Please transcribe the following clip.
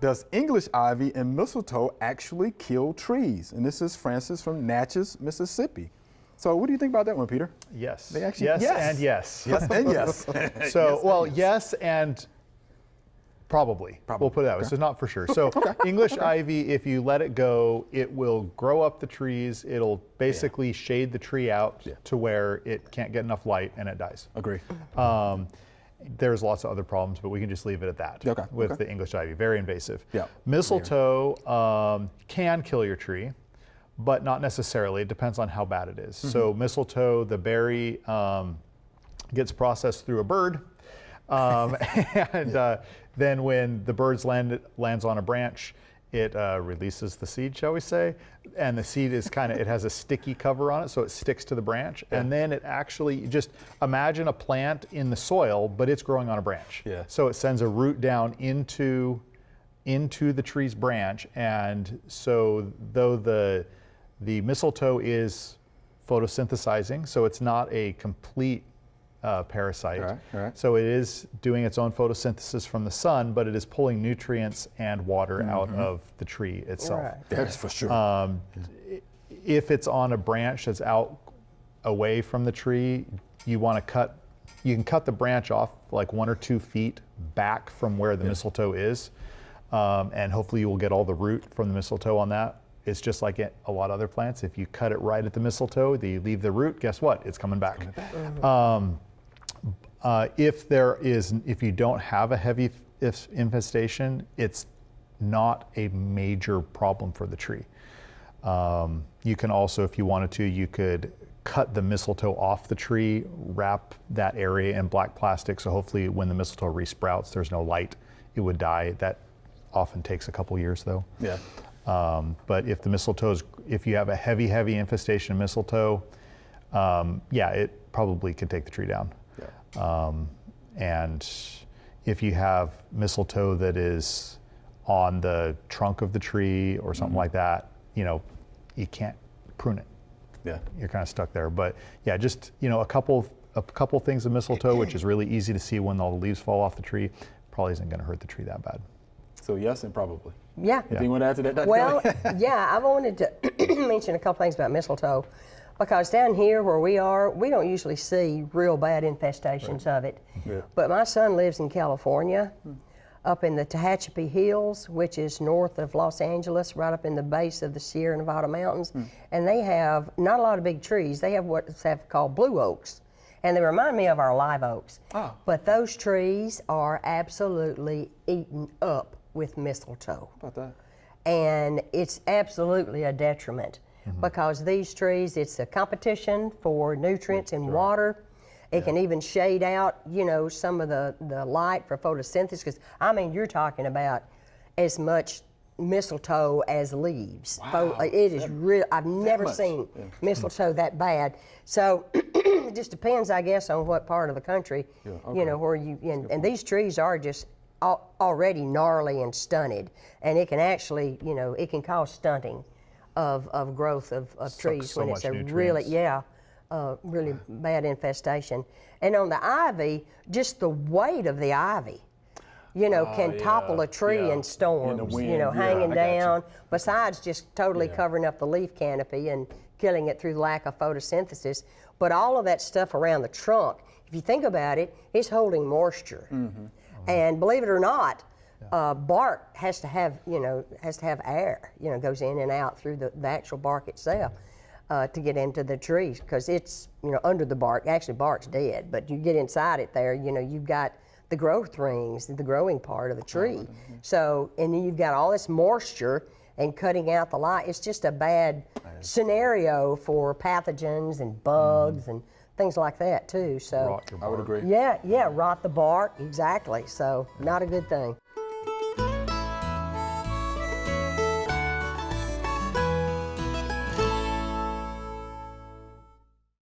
does English ivy and mistletoe actually kill trees? And this is Francis from Natchez, Mississippi. So what do you think about that one, Peter? Yes. They actually, yes, yes and yes. Yes and yes. So, Yes well, and yes and probably. We'll put it that way. So not for sure. So English ivy, if you let it go, it will grow up the trees. It'll basically shade the tree out to where it can't get enough light and it dies. Agree. There's lots of other problems, but we can just leave it at that with the English ivy. Very invasive. Yeah. Mistletoe can kill your tree, but not necessarily. It depends on how bad it is. So mistletoe, the berry gets processed through a bird, and then when the bird lands on a branch, it releases the seed, shall we say, and the seed is it has a sticky cover on it, so it sticks to the branch, and then it actually, just imagine a plant in the soil, but it's growing on a branch. Yeah. So it sends a root down into the tree's branch, and so though the mistletoe is photosynthesizing, so it's not a complete parasite. Right. So it is doing its own photosynthesis from the sun, but it is pulling nutrients and water out of the tree itself. Right. That is for sure. If it's on a branch that's out away from the tree, you can cut the branch off like 1 or 2 feet back from where the mistletoe is, and hopefully you will get all the root from the mistletoe on that. It's just like a lot of other plants. If you cut it right at the mistletoe, you leave the root, guess what? It's coming back. If you don't have a heavy infestation, it's not a major problem for the tree. You can also, if you wanted to, you could cut the mistletoe off the tree, wrap that area in black plastic, so hopefully when the mistletoe resprouts, there's no light, it would die. That often takes a couple years though. Yeah. But if if you have a heavy infestation of mistletoe, it probably could take the tree down. Yeah. And if you have mistletoe that is on the trunk of the tree or something like that, you can't prune it. Yeah. You're kind of stuck there. But yeah, just a couple things of mistletoe, which is really easy to see when all the leaves fall off the tree, probably isn't going to hurt the tree that bad. So yes and probably. Yeah. Anything you want to add to that, Dr. Well, Kelly? yeah, I wanted to mention a couple things about mistletoe, because down here where we are, we don't usually see real bad infestations of it. Yeah. But my son lives in California, up in the Tehachapi Hills, which is north of Los Angeles, right up in the base of the Sierra Nevada mountains. And they have not a lot of big trees. They have what's called blue oaks. And they remind me of our live oaks. Oh. But those trees are absolutely eaten up with mistletoe. How about that? And it's absolutely a detriment, because these trees, it's a competition for nutrients and water. It can even shade out, some of the light for photosynthesis, because you're talking about as much mistletoe as leaves. Wow. It is real. I've never seen mistletoe that bad. So it just depends, I guess, on what part of the country, where and these trees are just already gnarly and stunted, and it can actually, it can cause stunting of growth of trees when it's a really, really bad infestation. And on the ivy, just the weight of the ivy, can topple a tree in storms, In the wind, hanging I got down, you. besides just totally covering up the leaf canopy and killing it through the lack of photosynthesis. But all of that stuff around the trunk, if you think about it, it's holding moisture. And believe it or not, bark has to have air, goes in and out through the actual bark itself to get into the trees, because it's, under the bark. Actually, bark's dead, but you get inside it there, you've got the growth rings, the growing part of the tree. So, and then you've got all this moisture and cutting out the light. It's just a bad scenario for pathogens and bugs and things like that too. So Rot your I would bark. agree. yeah, rot the bark, exactly. So not a good thing.